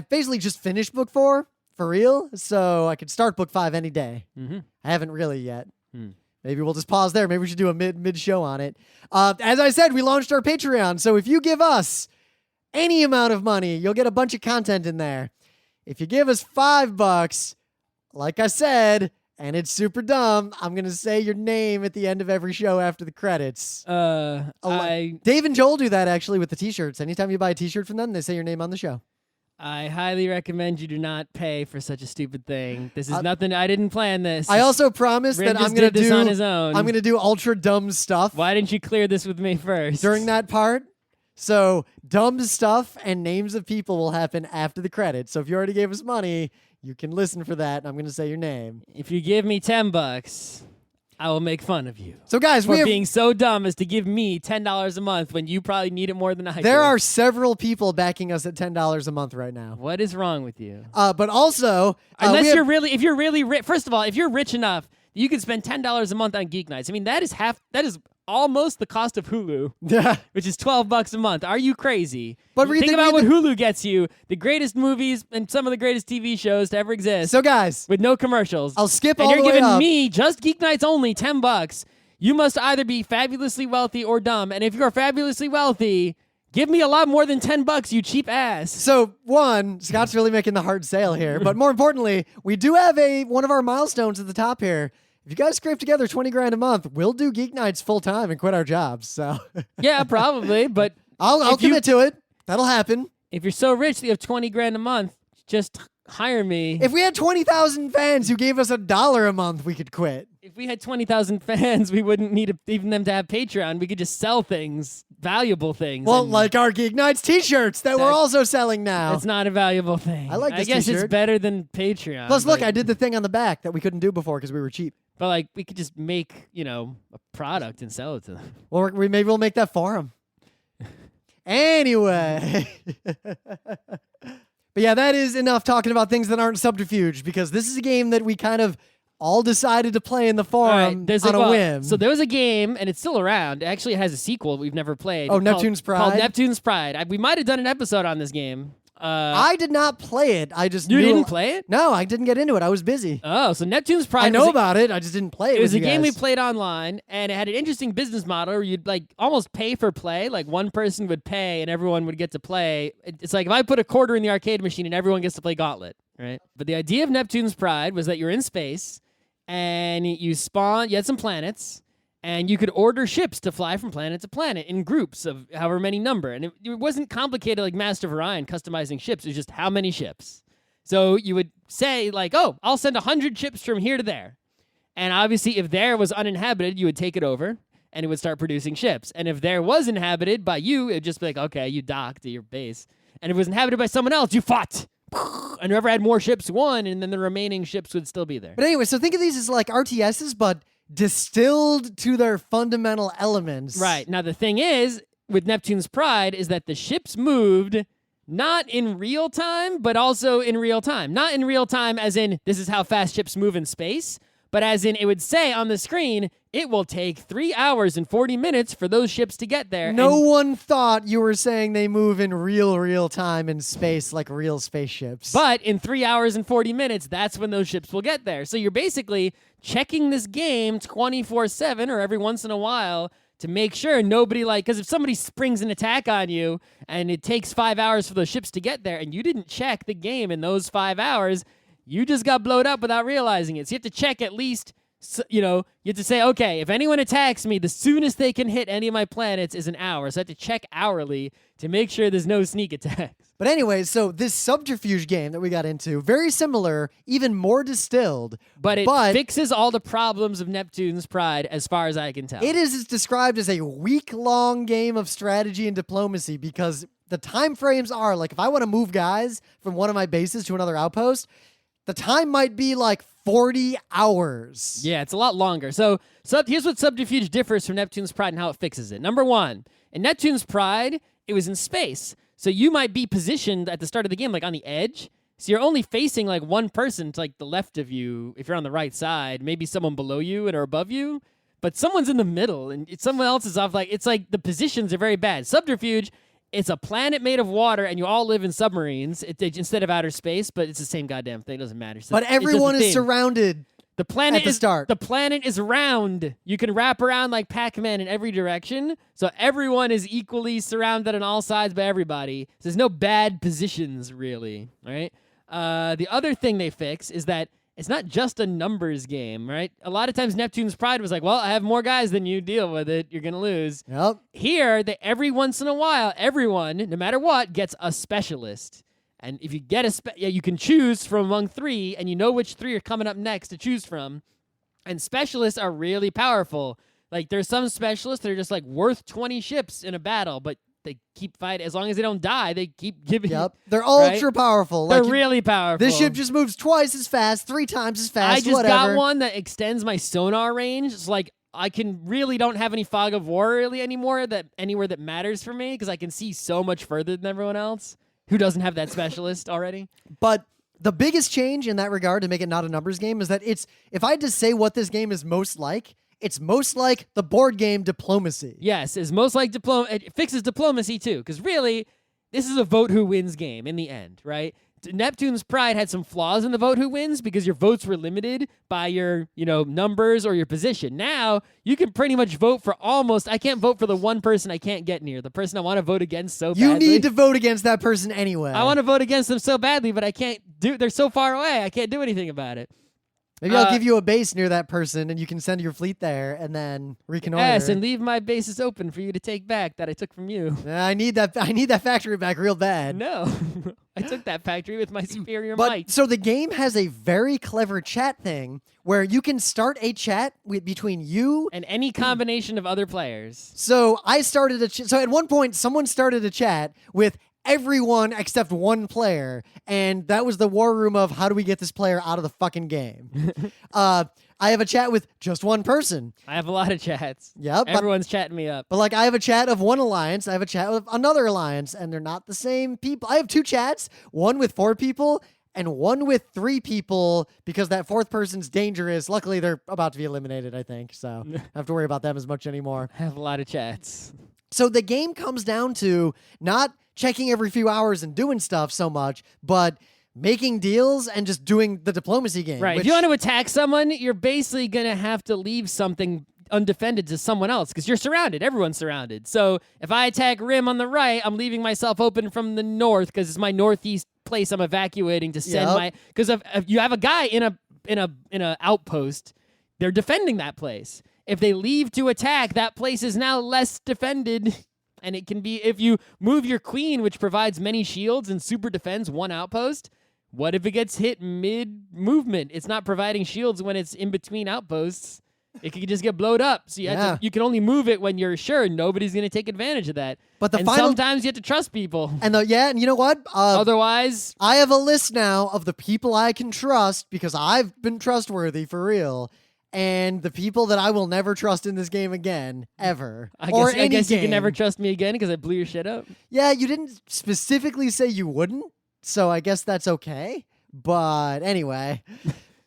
basically just finished book 4 for real, so I could start book 5 any day. Mm-hmm. I haven't really yet. Maybe we'll just pause there. Maybe we should do a mid show on it. As I said, we launched our Patreon, so if you give us any amount of money, you'll get a bunch of content in there. If you give us $5, like I said, and it's super dumb, I'm going to say your name at the end of every show after the credits. Dave Dave and Joel do that, actually, with the T-shirts. Anytime you buy a T-shirt from them, they say your name on the show. I highly recommend you do not pay for such a stupid thing. This is nothing. I didn't plan this. I also promised Rin that I'm just gonna did this do on his own. I'm gonna do ultra dumb stuff Why didn't you clear this with me first? during that part. So dumb stuff and names of people will happen after the credits. So if you already gave us money, you can listen for that. And I'm gonna say your name. If you give me $10, I will make fun of you. So guys, For we have, being so dumb as to give me $10 a month when you probably need it more than I do. there are several people backing us at $10 a month right now. What is wrong with you? But also, Unless we have- you're really, if you're really rich. First of all, if you're rich enough, you can spend $10 a month on Geeknights. I mean, that is almost the cost of Hulu, which is $12 a month. Are you crazy? But Think about what Hulu gets you: the greatest movies and some of the greatest TV shows to ever exist. So guys, with no commercials. I'll skip and all you're the way giving up. me just Geeknights only $10. You must either be fabulously wealthy or dumb. And if you're fabulously wealthy, give me a lot more than $10, you cheap ass. So one, Scott's really making the hard sale here. But more importantly, we do have one of our milestones at the top here. If you guys scrape together $20,000 a month, we'll do Geeknights full time and quit our jobs. So Yeah, probably. But I'll commit to it. That'll happen. if you're so rich that you have $20,000 a month, just hire me. If we had 20,000 fans who gave us $1 a month, we could quit. If we had 20,000 fans, we wouldn't need even them to have Patreon. We could just sell things, valuable things. Well, and like our Geeknights t-shirts that we're That's- also selling now. it's not a valuable thing. I like this guess t-shirt. it's better than Patreon. Plus, look, but- I did the thing on the back that we couldn't do before because we were cheap. But like, we could just make, a product and sell it to them. Well, maybe we'll make that for them. Anyway. But yeah, that is enough talking about things that aren't Subterfuge, because this is a game that we kind of all decided to play in the forum on a whim. So there was a game, and it's still around. Actually, it has a sequel we've never played. Oh, Neptune's Pride? Called Neptune's Pride. We might have done an episode on this game. I did not play it. I just You knew didn't play it? No, I didn't get into it. I was busy. Oh, so Neptune's Pride. I know about it. I just didn't play it. It was with a you game we guys. played online, and it had an interesting business model where you'd like almost pay for play. Like one person would pay, and everyone would get to play. It's like if I put a quarter in the arcade machine, and everyone gets to play Gauntlet, right? But the idea of Neptune's Pride was that you're in space, and you spawn. You had some planets. And you could order ships to fly from planet to planet in groups of however many number. And it wasn't complicated like Master of Orion customizing ships. It was just how many ships. So you would say like, oh, I'll send 100 ships from here to there. And obviously if there was uninhabited, you would take it over and it would start producing ships. And if there was inhabited by you, it'd just be like, okay, you docked to your base. And if it was inhabited by someone else, you fought. And whoever had more ships won, and then the remaining ships would still be there. But anyway, so think of these as like RTSs, but distilled to their fundamental elements. Right. Now, the thing is, with Neptune's Pride, is that the ships moved not in real time, but also in real time. Not in real time as in, this is how fast ships move in space, but as in, it would say on the screen, it will take 3 hours and 40 minutes for those ships to get there. No one thought you were saying they move in real time in space like real spaceships. But in 3 hours and 40 minutes, that's when those ships will get there. So you're basically checking this game 24/7 or every once in a while to make sure nobody because if somebody springs an attack on you and it takes 5 hours for those ships to get there and you didn't check the game in those 5 hours, you just got blowed up without realizing it. So you have to check at least, you have to say, okay, if anyone attacks me, the soonest they can hit any of my planets is an hour. So I have to check hourly to make sure there's no sneak attacks. But anyway, so this Subterfuge game that we got into, very similar, even more distilled. But it fixes all the problems of Neptune's Pride as far as I can tell. It is described as a week-long game of strategy and diplomacy because the time frames are, like, if I want to move guys from one of my bases to another outpost, the time might be like 40 hours. Yeah, it's a lot longer. So here's what Subterfuge differs from Neptune's Pride and how it fixes it. Number one, in Neptune's Pride, it was in space. So you might be positioned at the start of the game like on the edge. So you're only facing like one person to like the left of you if you're on the right side, maybe someone below you and or above you, but someone's in the middle and someone else is off. Like it's like the positions are very bad. Subterfuge, it's a planet made of water and you all live in submarines instead of outer space, but it's the same goddamn thing. It doesn't matter. So but everyone is surrounded. The planet at the start. The planet is round. You can wrap around like Pac-Man in every direction. So everyone is equally surrounded on all sides by everybody. So there's no bad positions, really. Right? The other thing they fix is that it's not just a numbers game, right? A lot of times Neptune's Pride was like, well, I have more guys than you. Deal with it. You're going to lose. Yep. Here, every once in a while, everyone, no matter what, gets a specialist. And if you get you can choose from among 3, and you know which 3 are coming up next to choose from. And specialists are really powerful. Like, there's some specialists that are just, like, worth 20 ships in a battle, but they keep fighting. As long as they don't die, they keep giving. Yep. They're ultra powerful. They're really powerful. This ship just moves twice as fast, 3 times as fast, I just got one that extends my sonar range. It's like, I don't have any fog of war really anymore anywhere that matters for me, because I can see so much further than everyone else who doesn't have that specialist already. But the biggest change in that regard to make it not a numbers game is that if I had to say what this game is most like, it's most like the board game Diplomacy. Yes, it's most like it fixes diplomacy too, because really, this is a vote who wins game in the end, right? Neptune's Pride had some flaws in the vote who wins because your votes were limited by your, numbers or your position. Now, you can pretty much vote for I can't vote for the one person I can't get near, the person I want to vote against so badly. You need to vote against that person anyway. I want to vote against them so badly, but I can't they're so far away, I can't do anything about it. Maybe I'll give you a base near that person, and you can send your fleet there and then reconnoiter. Yes, and leave my bases open for you to take back that I took from you. I need that factory back real bad. No, I took that factory with my superior might. So the game has a very clever chat thing where you can start a chat between you and any combination of other players. So I started so at one point someone started a chat with everyone except one player, and that was the war room of how do we get this player out of the fucking game. I have a chat with just one person. I have a lot of chats. Yep. Everyone's chatting me up. But I have a chat of one alliance, I have a chat with another alliance, and they're not the same people. I have 2 chats, one with 4 people and one with 3 people, because that 4th person's dangerous. Luckily, they're about to be eliminated, I think, so I don't have to worry about them as much anymore. I have a lot of chats. So the game comes down to not checking every few hours and doing stuff so much, but making deals and just doing the diplomacy game. Right. If you want to attack someone, you're basically going to have to leave something undefended to someone else, because you're surrounded. Everyone's surrounded. So if I attack Rim on the right, I'm leaving myself open from the north, because it's my northeast place I'm evacuating to send my... Because if you have a guy in a outpost, they're defending that place. If they leave to attack, that place is now less defended. And it can be, if you move your queen, which provides many shields and super defends one outpost, what if it gets hit mid-movement? It's not providing shields when it's in between outposts. It could just get blowed up. So you can only move it when you're sure nobody's going to take advantage of that. But sometimes you have to trust people. And you know what? Otherwise, I have a list now of the people I can trust, because I've been trustworthy for real. And the people that I will never trust in this game again, ever. I guess you can never trust me again because I blew your shit up. Yeah, you didn't specifically say you wouldn't, so I guess that's okay. But anyway.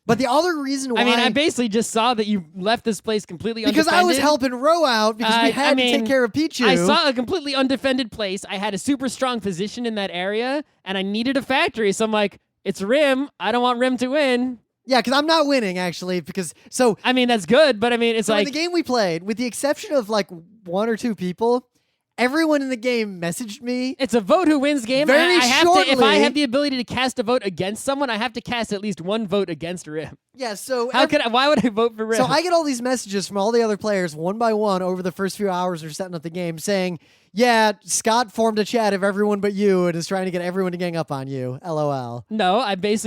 But the other reason why... I basically just saw that you left this place completely undefended. Because I was helping Ro out, because we had to take care of Pichu. I saw a completely undefended place. I had a super strong position in that area, and I needed a factory. So I'm like, it's Rim. I don't want Rim to win. Yeah, because I'm not winning, actually, because... that's good, but it's in the game we played, with the exception of, 1 or 2 people, everyone in the game messaged me. It's a vote who wins game. Very shortly. If I have the ability to cast a vote against someone, I have to cast at least 1 vote against Rim. Yeah, so... Why would I vote for Rim? So I get all these messages from all the other players, one by one, over the first few hours of setting up the game, saying, yeah, Scott formed a chat of everyone but you and is trying to get everyone to gang up on you. LOL. No,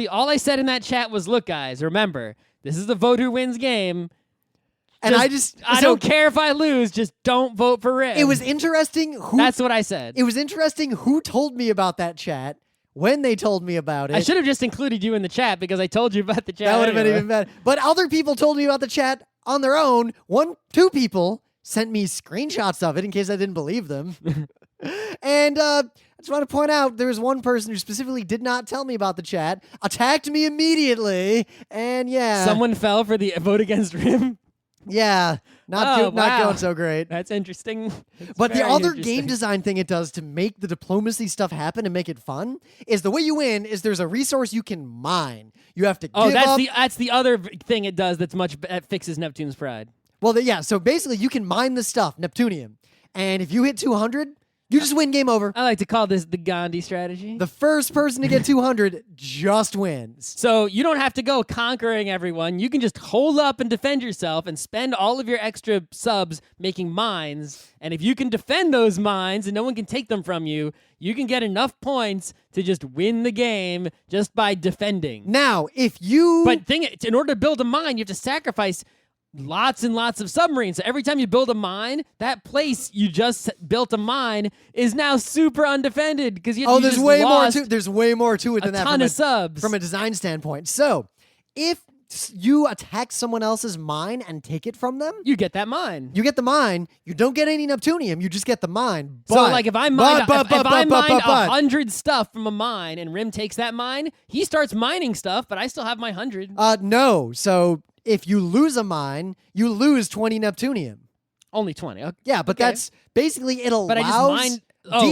all I said in that chat was, look, guys, remember, this is the vote who wins game. And I don't care if I lose, just don't vote for Rim. It was interesting That's what I said. It was interesting who told me about that chat, when they told me about it. I should have just included you in the chat, because I told you about the chat. That would have been even better. But other people told me about the chat on their own. 2 people sent me screenshots of it in case I didn't believe them. And I just want to point out, there was one person who specifically did not tell me about the chat, attacked me immediately, and yeah. Someone fell for the vote against Rim? Yeah, not going so great. That's interesting. But the other game design thing it does to make the diplomacy stuff happen and make it fun is the way you win is there's a resource you can mine. You have to give up. That's the other thing it does that fixes Neptune's Pride. Well, so basically you can mine the stuff, Neptunium, and if you hit 200, You just win, game over. I like to call this the Gandhi strategy. The first person to get 200 just wins. So you don't have to go conquering everyone. You can just hold up and defend yourself and spend all of your extra subs making mines. And if you can defend those mines and no one can take them from you, you can get enough points to just win the game just by defending. Now, if you... But in order to build a mine, you have to sacrifice lots and lots of submarines. So every time you build a mine, that place you just built a mine is now super undefended because you there's just way lost more to there's way more to it than that ton of subs from a design standpoint. So, if you attack someone else's mine and take it from them, you get that mine. You get the mine. You don't get any Neptunium. You just get the mine. So, like, if I mine 100 stuff from a mine and Rim takes that mine, he starts mining stuff, but I still have my 100. No. So, if you lose a mine, you lose 20 Neptunium. Only 20. Okay. Yeah, but that's basically it allows but I just mine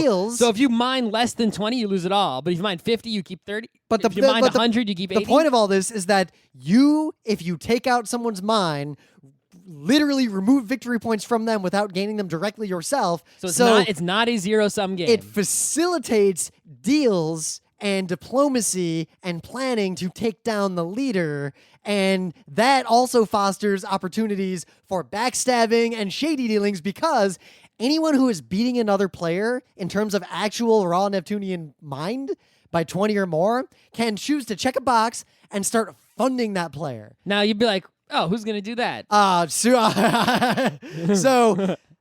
deals. So if you mine less than 20, you lose it all. But if you mine 50, you keep 30. But if you mine 100, you keep 80. The point of all this is that if you take out someone's mine, literally remove victory points from them without gaining them directly yourself. So it's not a zero-sum game. It facilitates deals and diplomacy and planning to take down the leader. And that also fosters opportunities for backstabbing and shady dealings because anyone who is beating another player in terms of actual raw Neptunian mind by 20 or more can choose to check a box and start funding that player. Now you'd be like, oh, who's going to do that? So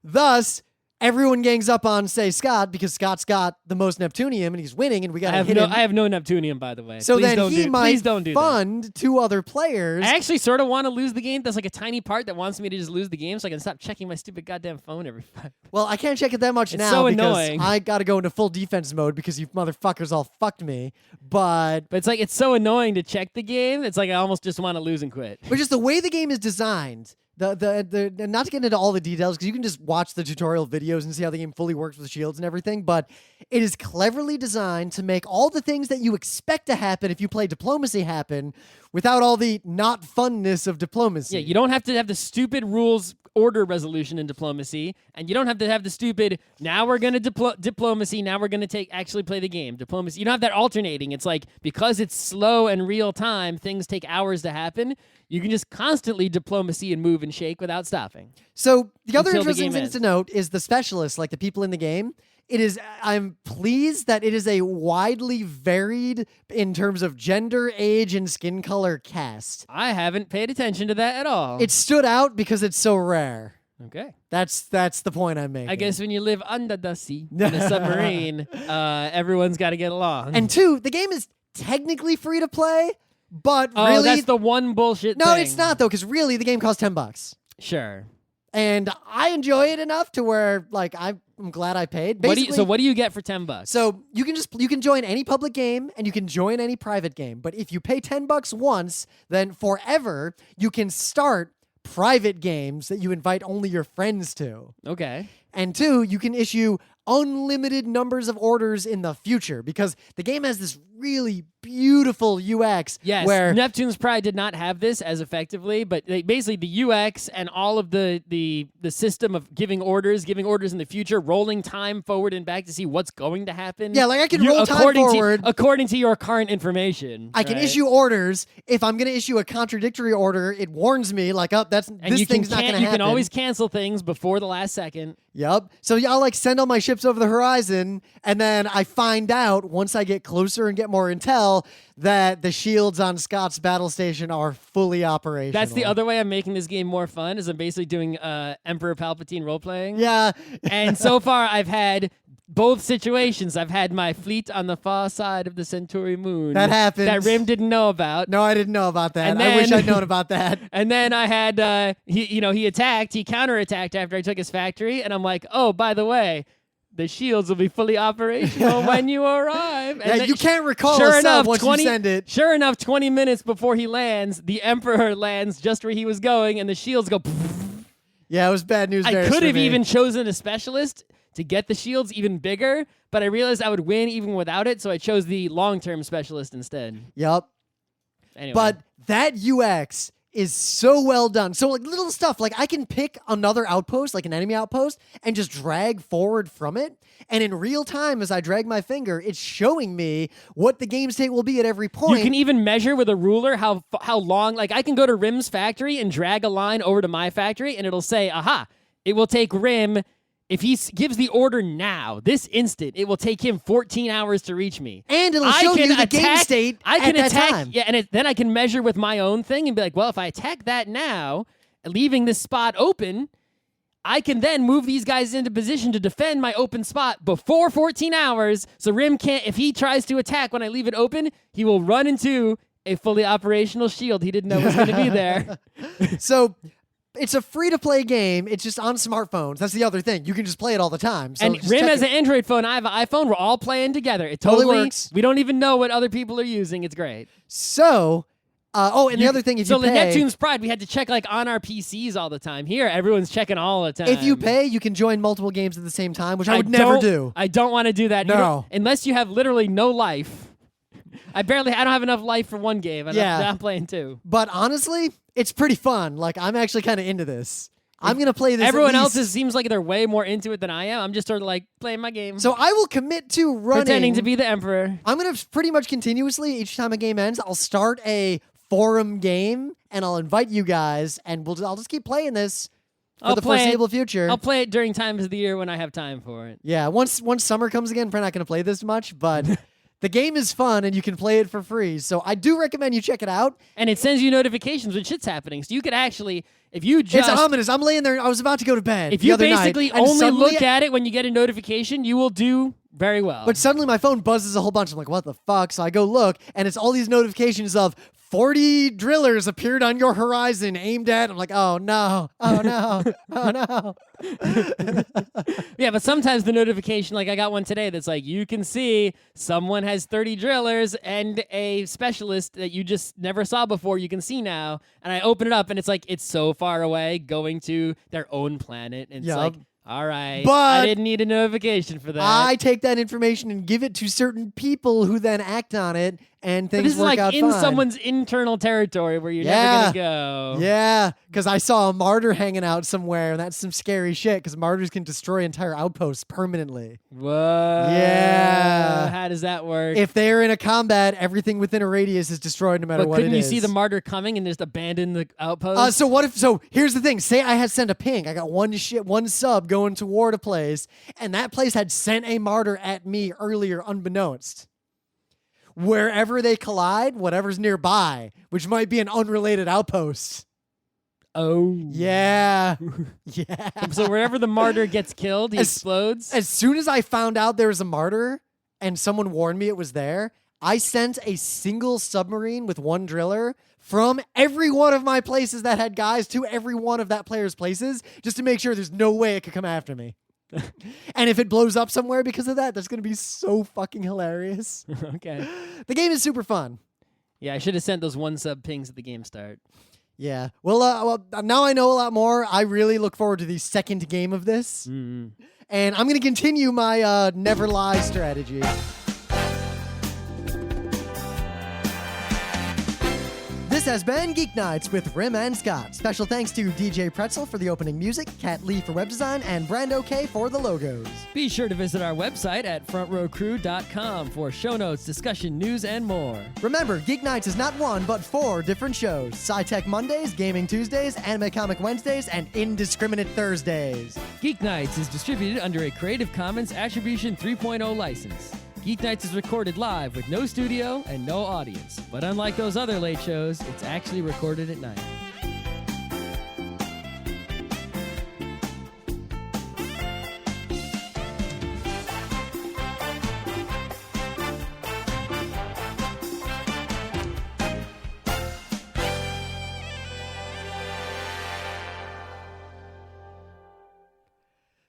thus, everyone gangs up on, say, Scott, because Scott's got the most Neptunium and he's winning, and we got to hit him. I have no Neptunium, by the way. So please then he might don't do fund that. 2 other players. I actually sort of want to lose the game. There's like a tiny part that wants me to just lose the game so I can stop checking my stupid goddamn phone every 5. Well, I can't check it that much now so because annoying. I got to go into full defense mode because you motherfuckers all fucked me. But it's like it's so annoying to check the game. It's like I almost just want to lose and quit. But just the way the game is designed, the not to get into all the details because you can just watch the tutorial videos and see how the game fully works with shields and everything, but it is cleverly designed to make all the things that you expect to happen if you play diplomacy happen without all the not funness of diplomacy. Yeah, you don't have to have the stupid rules order resolution in diplomacy, and you don't have to have the stupid, now we're going to diplomacy, now we're going to actually play the game. Diplomacy, you don't have that alternating. It's like, because it's slow and real time, things take hours to happen. You can just constantly diplomacy and move and shake without stopping. So the other interesting thing to note is the specialists, like the people in the game. I'm pleased that it is a widely varied in terms of gender, age, and skin color cast. I haven't paid attention to that at all. It stood out because it's so rare. Okay. That's the point I'm making. I guess when you live under the sea in a submarine, everyone's got to get along. And 2, the game is technically free to play, but really... Oh, that's the one bullshit thing. No, it's not, though, because really the game costs $10. Sure. And I enjoy it enough to where, like, I'm glad I paid. So what do you get for $10? So you can join any public game and you can join any private game. But if you pay $10 once, then forever you can start private games that you invite only your friends to. Okay. And 2, you can issue unlimited numbers of orders in the future because the game has this really beautiful UX. Yes, where Neptune's Pride did not have this as effectively, but basically the UX and all of the system of giving orders in the future, rolling time forward and back to see what's going to happen. Yeah, like I can roll time forward. According to your current information. I can issue orders. If I'm going to issue a contradictory order, it warns me like, oh, this thing's not going to happen. You can always cancel things before the last second. Yep. So I'll like send all my ships over the horizon, and then I find out once I get closer and get more intel that the shields on Scott's battle station are fully operational. That's the other way I'm making this game more fun, is I'm basically doing Emperor Palpatine role-playing. Yeah. And so far I've had both situations. I've had my fleet on the far side of the Centauri moon. That happens. That Rim didn't know about. No, I didn't know about that. I wish I'd known about that. And then I had, he counterattacked after I took his factory, and I'm like, oh, by the way, the shields will be fully operational when you arrive. And you can't recall a sub once you send it. Sure enough, 20 minutes before he lands, the Emperor lands just where he was going, and the shields go... Yeah, it was bad news. I could have even chosen a specialist to get the shields even bigger, but I realized I would win even without it, so I chose the long-term specialist instead. Yep. Anyway. But that UX is so well done. So like little stuff, like I can pick another outpost, like an enemy outpost, and just drag forward from it. And in real time, as I drag my finger, it's showing me what the game state will be at every point. You can even measure with a ruler how long. Like I can go to Rim's factory and drag a line over to my factory, and it'll say, "Aha! It will take Rim." If he gives the order now, this instant, it will take him 14 hours to reach me. And it'll show you the game state at that time. Yeah, and then I can measure with my own thing and be like, well, if I attack that now, leaving this spot open, I can then move these guys into position to defend my open spot before 14 hours. So Rim can't, if he tries to attack when I leave it open, he will run into a fully operational shield he didn't know was going to be there. So it's a free-to-play game. It's just on smartphones. That's the other thing. You can just play it all the time. So and Rim has an Android phone. I have an iPhone. We're all playing together. It totally works. We don't even know what other people are using. It's great. So, the other thing, if you pay... So the Neptune's Pride, we had to check like on our PCs all the time. Here, everyone's checking all the time. If you pay, you can join multiple games at the same time, which I would never do. I don't want to do that. No. Unless you have literally no life. I don't have enough life for one game. I'm playing two. But honestly, it's pretty fun. Like, I'm actually kind of into this. I'm going to play this. Everyone else seems like they're way more into it than I am. I'm just sort of like playing my game. So I will commit to running. Pretending to be the Emperor. I'm going to pretty much continuously, each time a game ends, I'll start a forum game and I'll invite you guys and I'll just keep playing this for the foreseeable future. I'll play it during times of the year when I have time for it. Yeah, once summer comes again, we're not going to play this much, but... The game is fun, and you can play it for free. So I do recommend you check it out. And it sends you notifications when shit's happening. So you could actually, if you just... It's ominous. I'm laying there. I was about to go to bed If you basically night, only look at it when you get a notification, you will do very well. But suddenly my phone buzzes a whole bunch. I'm like, what the fuck? So I go look, and it's all these notifications of 40 drillers appeared on your horizon aimed at. I'm like, oh, no. Oh, no. Oh, no. Yeah, but sometimes the notification, like I got one today that's like, you can see someone has 30 drillers and a specialist that you just never saw before, you can see now. And I open it up and it's like, it's so far away going to their own planet. And it's like, all right, but I didn't need a notification for that. I take that information and give it to certain people who then act on it, and things work out fine. This is like in someone's internal territory where you're never going to go. Yeah, because I saw a martyr hanging out somewhere, and that's some scary shit, because martyrs can destroy entire outposts permanently. Whoa. Yeah. How does that work? If they're in a combat, everything within a radius is destroyed no matter what it is. Couldn't you see the martyr coming and just abandon the outpost? So here's the thing. Say I had sent a ping. I got one sub going toward a place, and that place had sent a martyr at me earlier unbeknownst. Wherever they collide, whatever's nearby, which might be an unrelated outpost. Oh. Yeah. Yeah. So wherever the martyr gets killed, he explodes? As soon as I found out there was a martyr and someone warned me it was there, I sent a single submarine with one driller from every one of my places that had guys to every one of that player's places just to make sure there's no way it could come after me. And if it blows up somewhere because of that, that's going to be so fucking hilarious. Okay. The game is super fun. Yeah, I should have sent those one sub pings at the game start. Yeah. Well, now I know a lot more. I really look forward to the second game of this. Mm-hmm. And I'm going to continue my never lie strategy. This has been Geeknights with Rim and Scott. Special thanks to DJ Pretzel for the opening music, Kat Lee for web design, and Brando K for the logos. Be sure to visit our website at frontrowcrew.com for show notes, discussion, news, and more. Remember, Geeknights is not one, but 4 different shows. Sci-Tech Mondays, Gaming Tuesdays, Anime Comic Wednesdays, and Indiscriminate Thursdays. Geeknights is distributed under a Creative Commons Attribution 3.0 license. Geeknights is recorded live with no studio and no audience. But unlike those other late shows, it's actually recorded at night.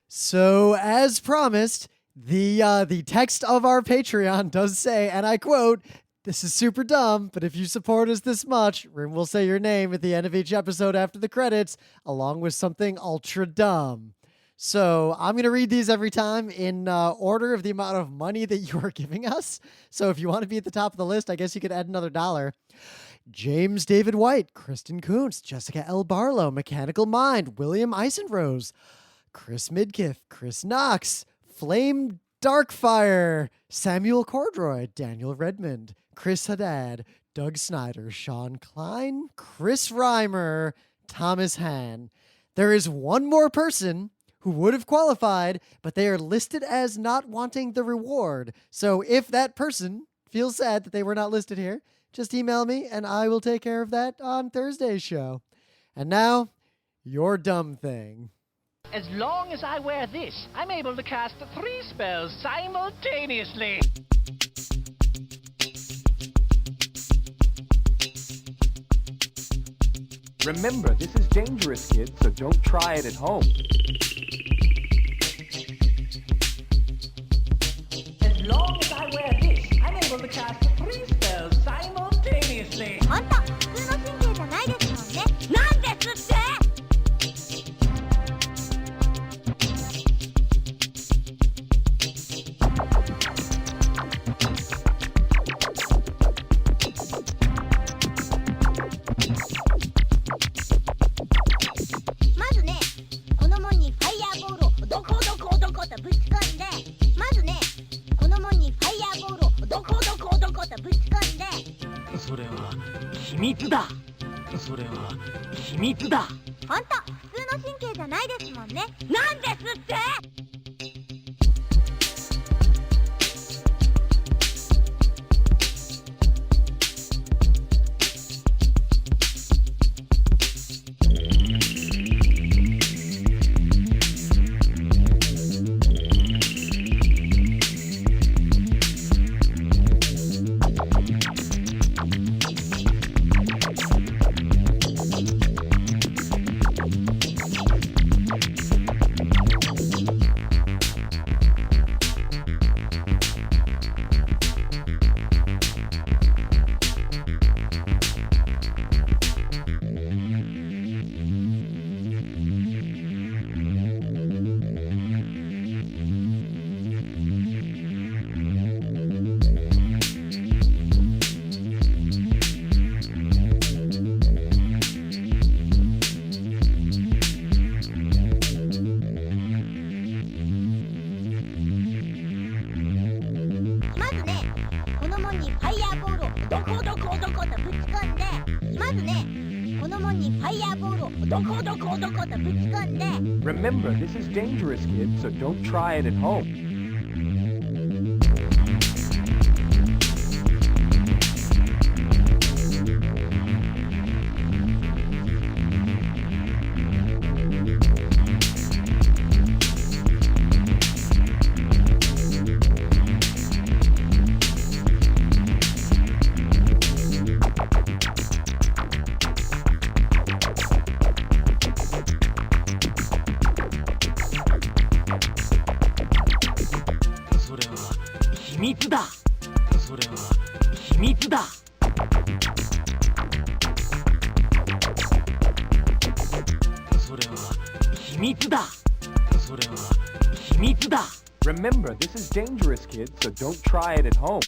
So, as promised, the text of our Patreon does say, and I quote, "This is super dumb, but if you support us this much, Rim will say your name at the end of each episode after the credits, along with something ultra dumb." So I'm going to read these every time in order of the amount of money that you are giving us. So if you want to be at the top of the list, I guess you could add another $1. James David White, Kristen Kuntz, Jessica L. Barlow, Mechanical Mind, William Eisenrose, Chris Midkiff, Chris Knox, Flame Darkfire, Samuel Cordroy, Daniel Redmond, Chris Haddad, Doug Snyder, Sean Klein, Chris Reimer, Thomas Hahn. There is one more person who would have qualified, but they are listed as not wanting the reward. So if that person feels sad that they were not listed here, just email me and I will take care of that on Thursday's show. And now, your dumb thing. As long as I wear this, I'm able to cast 3 spells simultaneously. Remember, this is dangerous, kids, so don't try it at home. As long as I wear this, I'm able to cast 3 spells simultaneously. ほんと普通の神経じゃないですもんね。なんですって。まずね、この門にファイヤーボールをどことぶち込んで、まずね、この門にファイヤーボールをどことぶち込んで。それは秘密だ。それは秘密だ。ほんと普通の神経じゃないですもんね。なんですって。まずね、この門にファイヤーボールをどことぶち込んで、まずね、この門にファイヤーボールをどことぶち込んで。 Remember, this is dangerous, kids, so don't try it at home. Remember, this is dangerous, kids, so don't try it at home.